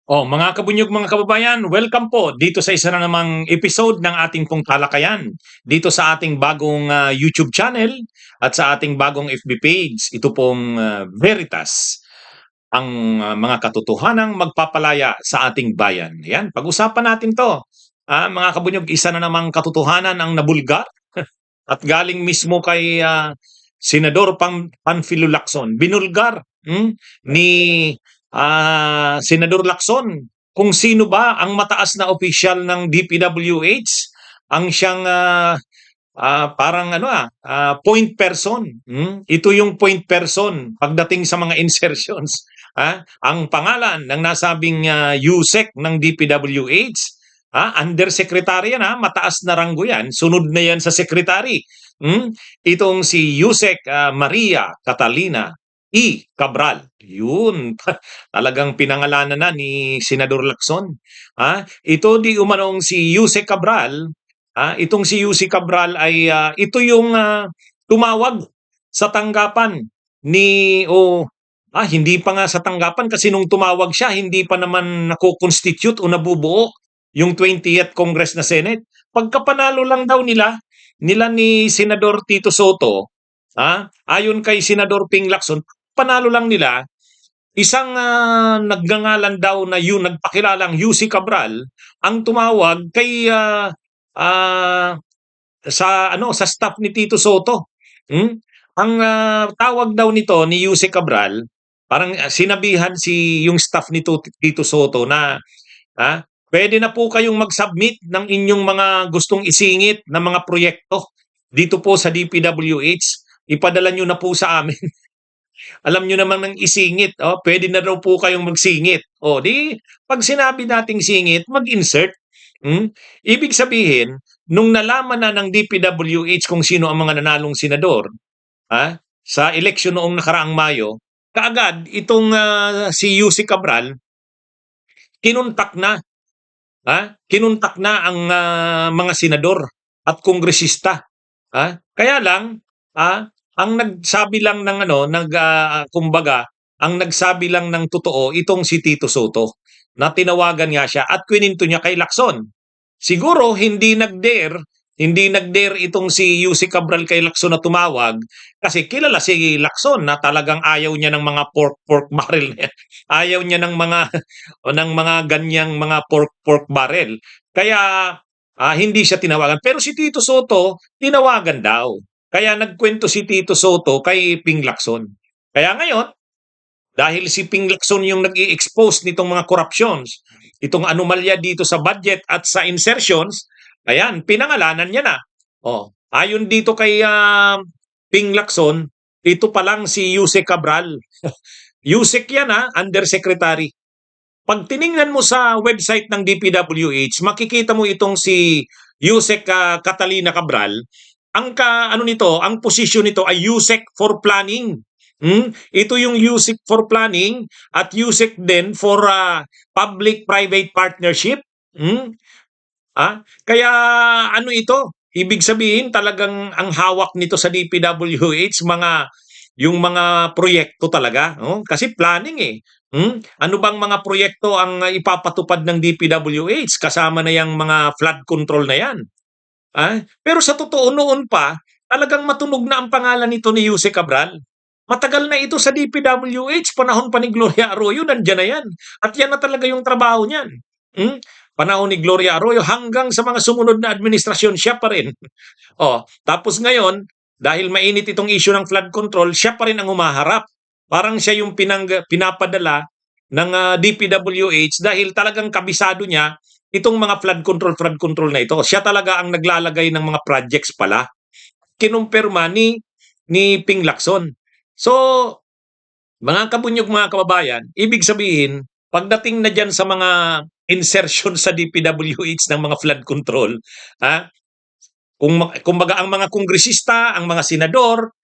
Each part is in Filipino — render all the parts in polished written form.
Mga kabunyog, mga kababayan, welcome po dito sa isa na namang episode ng ating pong talakayan. Dito sa ating bagong YouTube channel at sa ating bagong FB page. Ito pong Veritas, ang mga katotohanang magpapalaya sa ating bayan. Yan, pag-usapan natin to. Mga kabunyog, isa na namang katotohanan ang nabulgar at galing mismo kay Senador Panfilo Lacson. Binulgar ni Senador Lacson kung sino ba ang mataas na opisyal ng DPWH ang siyang parang point person. Ito yung point person pagdating sa mga insertions. Ang pangalan ng nasabing USEC ng DPWH, undersecretary yan, mataas na ranggo yan. Sunod na yan sa secretary. Itong si USEC Maria Catalina E. Cabral. Yun, talagang pinangalanan na ni Senador Lacson. Ito di umanong si USEC Cabral. Itong si UC Cabral ay ito yung tumawag sa tanggapan ni hindi pa nga sa tanggapan kasi nung tumawag siya hindi pa naman nako-constitute o nabubuo yung 20th Congress na Senate. Pagkapanalo lang daw nila ni Senador Tito Soto, ayon kay Senador Ping Lacson, panalo lang nila isang nagngangalan daw na yung nagpakilalang UC Cabral ang tumawag kay sa staff ni Tito Soto. Ang tawag daw nito ni UC Cabral, parang sinabihan yung staff ni Tito Soto na pwede na po kayong mag-submit ng inyong mga gustong isingit na mga proyekto dito po sa DPWH. Ipadala nyo na po sa amin. Alam nyo naman ng isingit, pwede na daw po kayong magsingit. Di pag sinabi nating singit, mag-insert. Ibig sabihin, nung nalaman na ng DPWH kung sino ang mga nanalong senador sa eleksyon noong nakaraang Mayo, kaagad itong si UC Cabral, kinuntak na ang mga senador at kongresista. Kaya lang, ang nagsabi lang ng kumbaga, ang nagsabi lang ng totoo itong si Tito Soto na tinawagan nga siya at kwininto niya kay Lacson. Siguro hindi nag-dare itong si UC Cabral kay Lacson na tumawag kasi kilala si Lacson na talagang ayaw niya ng mga pork barrel. Ayaw niya ng mga ganyang mga pork barrel. Kaya hindi siya tinawagan. Pero si Tito Soto tinawagan daw. Kaya nagkwento si Tito Soto kay Ping Lacson. Kaya ngayon, dahil si Ping Lacson yung nag-i-expose nitong mga corruptions, itong anomalya dito sa budget at sa insertions, ayan, pinangalanan niya na. Ayon dito kay Ping Lacson, ito pa lang si Yusek Cabral. Yusek yan undersecretary. Pag tiningnan mo sa website ng DPWH, makikita mo itong si Yusek Catalina Cabral. Ang posisyon nito ay USEC for planning. Ito yung USEC for planning at USEC din for public-private partnership. Kaya ito? Ibig sabihin talagang ang hawak nito sa DPWH yung mga proyekto talaga, kasi planning Ano bang mga proyekto ang ipapatupad ng DPWH kasama na yung mga flood control na yan? Pero sa totoo noon pa, talagang matunog na ang pangalan nito ni Yuse Cabral. Matagal na ito sa DPWH, panahon pa ni Gloria Arroyo, nandiyan na yan. At yan na talaga yung trabaho niyan. Panahon ni Gloria Arroyo hanggang sa mga sumunod na administrasyon, siya pa rin. Tapos ngayon, dahil mainit itong issue ng flood control, siya pa rin ang umaharap. Parang siya yung pinapadala ng DPWH dahil talagang kabisado niya itong mga flood control na ito. Siya talaga ang naglalagay ng mga projects pala. Kinumpirma ni Ping Lacson. So, mga kabunyog, mga kababayan, ibig sabihin, pagdating na dyan sa mga insertion sa DPWH ng mga flood control, kumbaga ang mga kongresista, ang mga senador,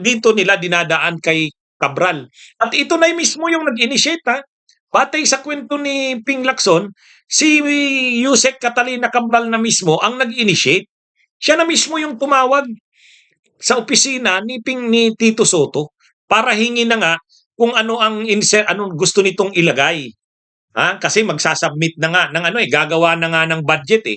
dito nila dinadaan kay Cabral. At ito na mismo yung nag-initiate. Batay sa kwento ni Ping Lacson, si Yusek Catalina Cabral na mismo ang nag-initiate. Siya na mismo yung tumawag sa opisina ni Tito Soto para hingin na nga kung anong gusto nitong ilagay Kasi magsasubmit na nga ng ano gagawa na nga ng budget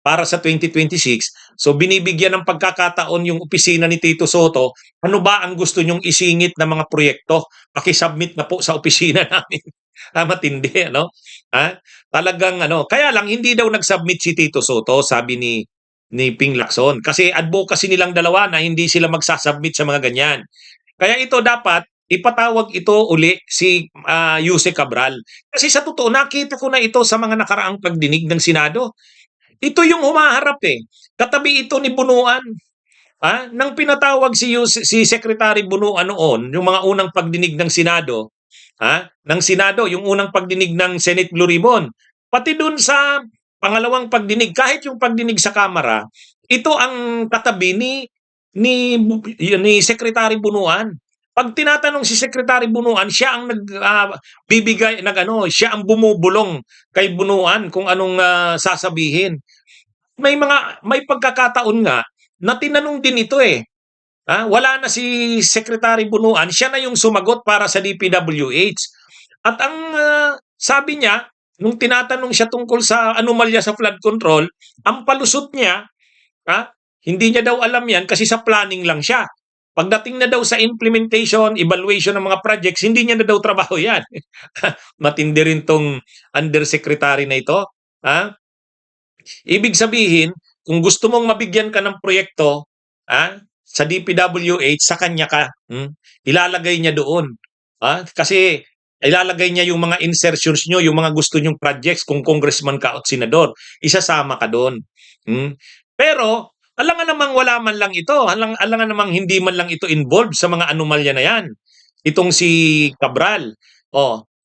para sa 2026. So binibigyan ng pagkakataon yung opisina ni Tito Soto, ano ba ang gusto nyong isingit na mga proyekto? Paki-submit na po sa opisina namin. Matindi ano? Talagang ano, kaya lang hindi daw nag-submit si Tito Soto, sabi ni Ping Lacson. Kasi advocacy nilang dalawa na hindi sila magsasubmit sa mga ganyan. Kaya ito dapat ipatawag ito uli si Yuse Cabral. Kasi sa totoo, nakita ko na ito sa mga nakaraang pagdinig ng Senado. Ito yung humaharap Katabi ito ni Bunuan. Nang pinatawag si Secretary Bunuan noon, yung mga unang pagdinig ng Senado, ng Senado, yung unang pagdinig ng Senate Blue Ribbon, pati dun sa pangalawang pagdinig, kahit yung pagdinig sa Kamara, ito ang katabi ni Secretary Bunuan. Pag tinatanong si Secretary Bunuan, siya ang bibigay siya ang bumubulong kay Bunuan kung anong sasabihin. May pagkakataon nga na tinanong din ito wala na si Secretary Bunuan, siya na yung sumagot para sa DPWH. At ang sabi niya, nung tinatanong siya tungkol sa anomalya sa flood control, ang palusot niya, hindi niya daw alam yan kasi sa planning lang siya. Pagdating na daw sa implementation, evaluation ng mga projects, hindi niya na daw trabaho yan. Matindi rin tong undersecretary na ito. Ibig sabihin, kung gusto mong mabigyan ka ng proyekto sa DPWH, sa kanya ka. Ilalagay niya doon. Kasi ilalagay niya yung mga insertions nyo, yung mga gusto nyong projects kung congressman ka at senador. Isasama ka doon. Pero, alangan namang wala man lang ito. Alangan namang hindi man lang ito involved sa mga anomalya na yan. Itong si Cabral.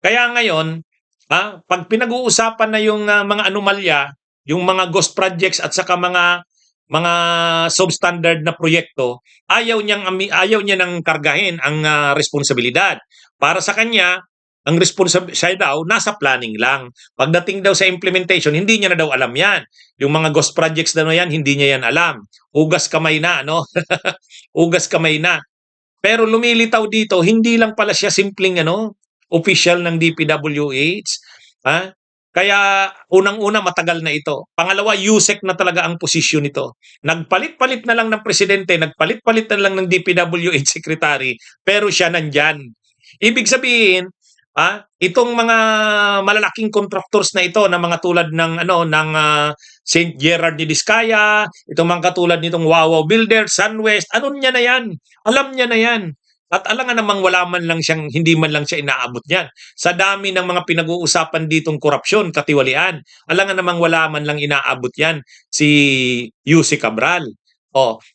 Kaya ngayon, pag pinag-uusapan na yung mga anomalya, yung mga ghost projects at saka mga substandard na proyekto, ayaw niya nang kargahin ang responsibilidad. Para sa kanya, ang responsibilidad daw nasa planning lang. Pagdating daw sa implementation, hindi niya na daw alam yan. Yung mga ghost projects na yan, hindi niya yan alam. Ugas kamay na, no? Ugas kamay na. Pero lumilitaw dito, hindi lang pala siya simpleng official ng DPWH. Kaya unang-una matagal na ito. Pangalawa, USEC na talaga ang posisyon nito. Nagpalit-palit na lang ng presidente, nagpalit-palit na lang ng DPWH secretary, pero siya nandyan. Ibig sabihin, itong mga malalaking contractors na ito na mga tulad ng St. Gerard de Vizcaya, itong mga katulad nitong Wawaw Builders, SunWest, niya na yan. Alam niya na yan. At alangan namang hindi man lang siya inaabot niyan. Sa dami ng mga pinag-uusapan ditong korupsyon, katiwalian, alangan namang wala man lang inaabot yan si Yuse Cabral.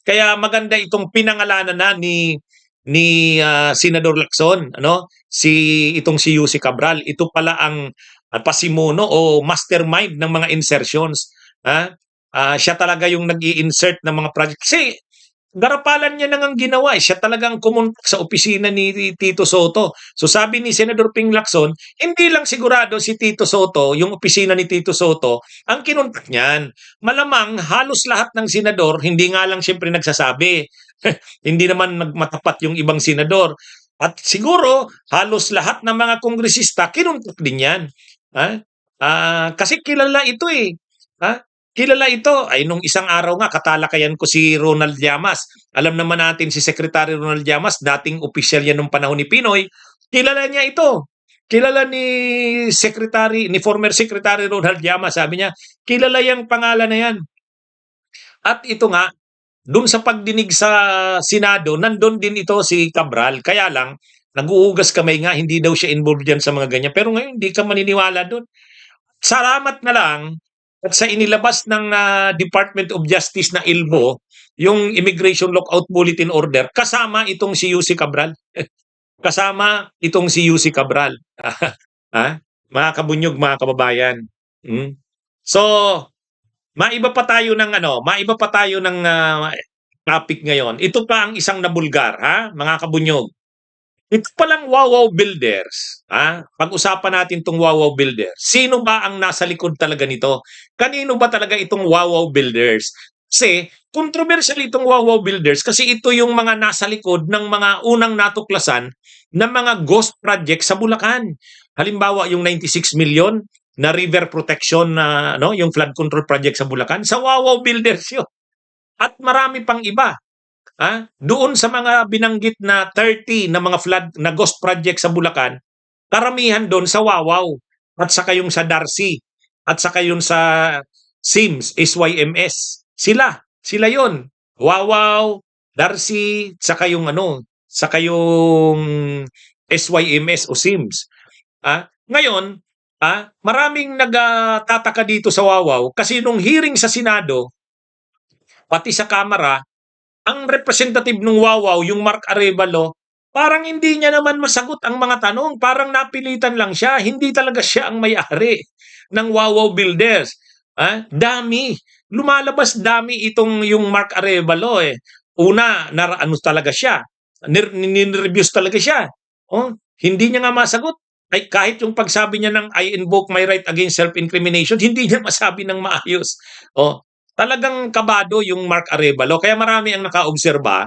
Kaya maganda itong pinangalanan na ni Senador Lacson, itong si Yuse Cabral. Ito pala ang pasimuno o mastermind ng mga insertions. Siya talaga yung nag-i-insert ng mga project. Kasi garapalan niya nang ang ginawa. Siya talagang kumontak sa opisina ni Tito Soto. So sabi ni Senador Ping Lacson, hindi lang sigurado si Tito Soto, yung opisina ni Tito Soto, ang kinontak niyan. Malamang halos lahat ng senador, hindi nga lang siyempre nagsasabi. Hindi naman matapat yung ibang senador. At siguro, halos lahat ng mga kongresista, kinontak din yan. Kasi kilala ito Kilala ito. Ay, nung isang araw nga, katalakayan ko si Ronald Llamas. Alam naman natin si Secretary Ronald Llamas, dating opisyal yan nung panahon ni Pinoy. Kilala niya ito. Kilala ni former Secretary Ronald Llamas. Sabi niya, kilala yung pangalan na yan. At ito nga, dun sa pagdinig sa Senado, nandun din ito si Cabral. Kaya lang, nag-uugas kamay nga, hindi daw siya involved dyan sa mga ganyan. Pero ngayon, hindi ka maniniwala dun. Salamat na lang at sa inilabas ng Department of Justice na ILBO, yung Immigration Lockout Bulletin Order, kasama itong si Yuse Cabral. Kasama itong si Yuse Cabral. Mga kabunyog, mga kababayan. So, maiba pa tayo ng topic ngayon. Ito pa ang isang nabulgar, mga kabunyog. Ito palang Wawaw Builders. Pag-usapan natin itong Wawaw Builders. Sino ba ang nasa likod talaga nito? Kanino ba talaga itong Wawaw Builders? Kasi controversial itong Wawaw Builders kasi ito yung mga nasa likod ng mga unang natuklasan ng mga ghost project sa Bulacan. Halimbawa, yung 96 million na river protection na yung flood control project sa Bulacan, sa Wawaw Builders yun. At marami pang iba. Doon sa mga binanggit na 30 na mga flood na ghost project sa Bulacan, karamihan doon sa Wawaw at saka yung sa Darcy at saka yung sa SYMS. Sila yon. Wawaw, Darcy, saka yung saka yung SYMS o SIMS. Ngayon, maraming nagtataka dito sa Wawaw kasi nung hearing sa Senado, pati sa Kamara, ang representative ng Wawaw, yung Mark Arevalo, parang hindi niya naman masagot ang mga tanong. Parang napilitan lang siya. Hindi talaga siya ang may-ari ng Wawaw Builders. Dami. Lumalabas dami itong yung Mark Arevalo eh. Una, talaga siya. Nireviews talaga siya. Hindi niya nga masagot. Ay, kahit yung pagsabi niya ng I invoke my right against self-incrimination, hindi niya masabi ng maayos. Talagang kabado yung Mark Arevalo. Kaya marami ang nakaobserba.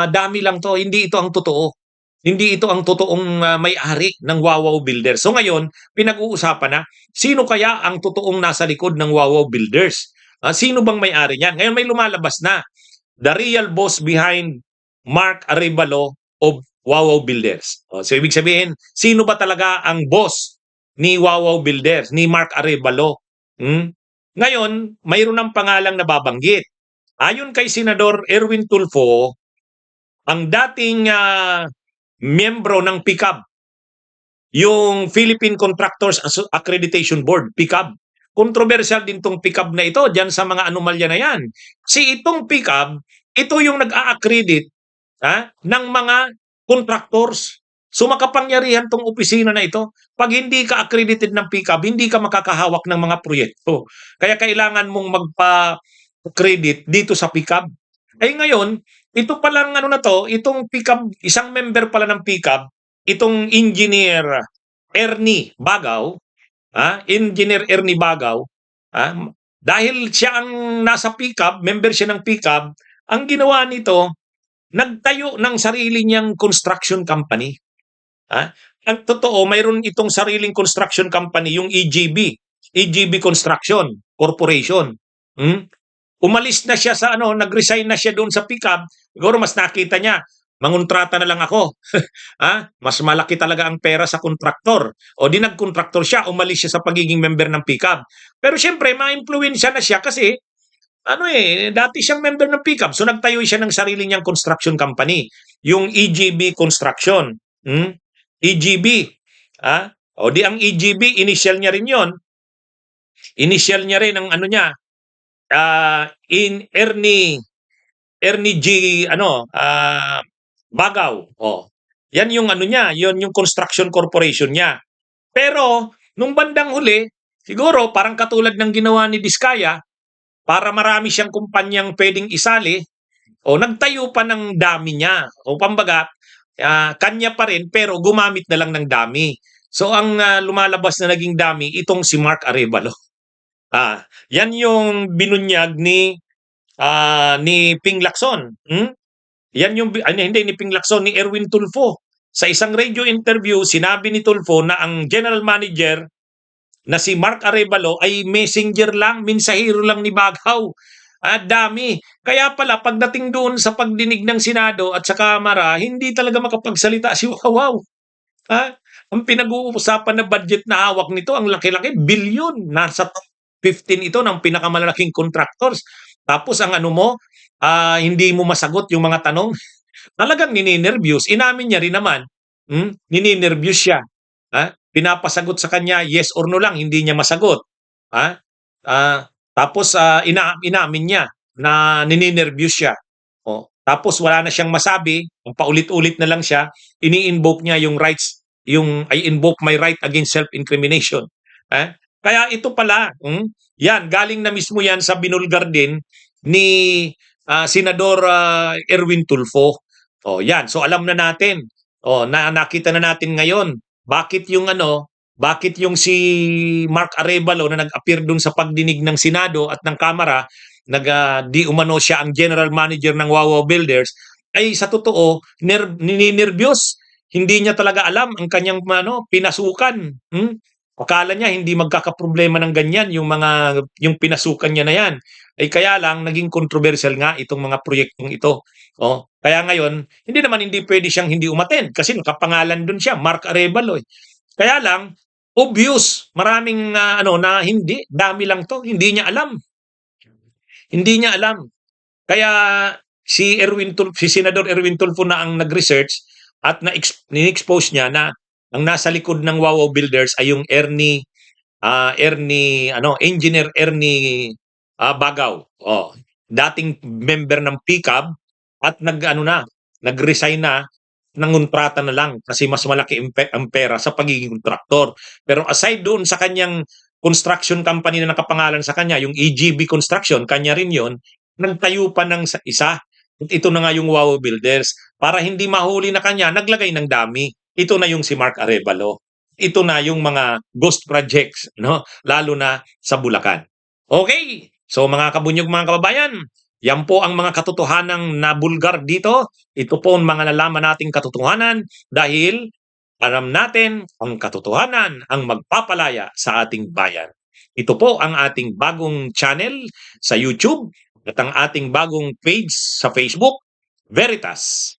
Dami lang to. Hindi ito ang totoo. Hindi ito ang totoong may-ari ng Wawaw Builders. So ngayon, pinag-uusapan na, sino kaya ang totoong nasa likod ng Wawaw Builders? Sino bang may-ari niyan? Ngayon may lumalabas na. The real boss behind Mark Arevalo of Wawaw Builders. So ibig sabihin, sino ba talaga ang boss ni Wawaw Builders, ni Mark Arevalo? Ngayon, mayroon ng pangalang nababanggit. Ayon kay Senador Erwin Tulfo, ang dating miyembro ng PICAB, yung Philippine Contractors Accreditation Board, PICAB. Controversial din tong PICAB na ito dyan sa mga anomalya na yan. Kasi itong PICAB, ito yung nag-a-accredit ng mga contractors. So makapangyarihan tong opisina na ito. Pag hindi ka accredited ng PICAB, hindi ka makakahawak ng mga proyekto. Kaya kailangan mong magpa-credit dito sa PICAB. Ay ngayon, ito palang itong PICAB, isang member pala ng PICAB, itong Engineer Ernie Bagaw, Engineer Ernie Bagaw, dahil siya ang nasa PICAB, member siya ng PICAB, ang ginawa nito, nagtayo ng sarili niyang construction company. Ang totoo, mayroon itong sariling construction company, yung EGB Construction Corporation. Umalis na siya sa nag-resign na siya doon sa PICAB. Siguro mas nakita niya, mangontrata na lang ako. Mas malaki talaga ang pera sa kontraktor. O di nag-kontraktor siya, umalis siya sa pagiging member ng PICAB. Pero siyempre, ma-influensya na siya kasi dati siyang member ng PICAB. So nagtayo siya ng sarili niyang construction company, yung EGB Construction. EGB. O di ang EGB, initial niya rin yon. Initial niya rin ang niya, in Ernie G Bagaw. Yan yung niya, yon yung construction corporation niya. Pero nung bandang huli, siguro parang katulad ng ginawa ni Diskaya, para marami siyang kumpanyang pwedeng isali, nagtayo pa ng dami niya. Pambaga, kanya pa rin pero gumamit na lang ng dami. So ang lumalabas na naging dami, itong si Mark Arevalo. Yan yung binunyag ni Ping Lacson. Yan yung hindi ni Ping Lacson, ni Erwin Tulfo. Sa isang radio interview, sinabi ni Tulfo na ang general manager na si Mark Arevalo ay messenger lang, mensahero lang ni Bagaw. Dami. Kaya pala, pagdating doon sa pagdinig ng Senado at sa Kamara, hindi talaga makapagsalita si Wawaw. Ang pinag-uusapan na budget na hawak nito, ang laki-laki, bilyon. Nasa top 15 ito ng pinakamalaking contractors. Tapos ang hindi mo masagot yung mga tanong. Talagang nininervyos. Inamin niya rin naman. Nininervyos siya. Pinapasagot sa kanya, yes or no lang, hindi niya masagot. Tapos inamin niya na nininervyos siya. Tapos wala na siyang masabi, paulit-ulit na lang siya, ini-invoke niya yung rights, yung I invoke my right against self-incrimination. Kaya ito pala, yan, galing na mismo yan sa binulgar din ni Senador Erwin Tulfo. Yan, so alam na natin. Nakita na natin ngayon bakit yung si Mark Arevalo na nag-appear dun sa pagdinig ng Senado at ng Kamara, di umano siya ang general manager ng Wawaw Builders, ay sa totoo, nininervyos. Hindi niya talaga alam ang kanyang ano, pinasukan. Akala niya hindi magkakaproblema ng ganyan yung pinasukan niya na yan. Eh kaya lang naging controversial nga itong mga proyektong ito. Oh, kaya ngayon, hindi pwede siyang hindi umattend kasi nakapangalan doon siya, Mark Arevalo. Eh. Kaya lang obvious, maraming ano na hindi, dami lang 'to, hindi niya alam. Hindi niya alam. Kaya si Senador Erwin Tulfo na ang nag-research at ni-expose niya na ang nasa likod ng Wawaw Builders ay yung Engineer Ernie Bagaw. Oh, dating member ng PCAB at nag-resign na nangontrata na lang kasi mas malaki ang pera sa pagiging kontraktor. Pero aside doon sa kanyang construction company na nakapangalan sa kanya, yung EGB Construction, kanya rin yon, nagtayo pa ng isa. Ito na nga yung Wawaw Builders. Para hindi mahuli na kanya, naglagay ng dami. Ito na yung si Mark Arevalo. Ito na yung mga ghost projects, no? Lalo na sa Bulacan. Okay, so mga kabunyog, mga kababayan, yan po ang mga katotohanang nabulgar dito. Ito po ang mga nalaman nating katotohanan dahil alam natin ang katotohanan ang magpapalaya sa ating bayan. Ito po ang ating bagong channel sa YouTube at ang ating bagong page sa Facebook, Veritas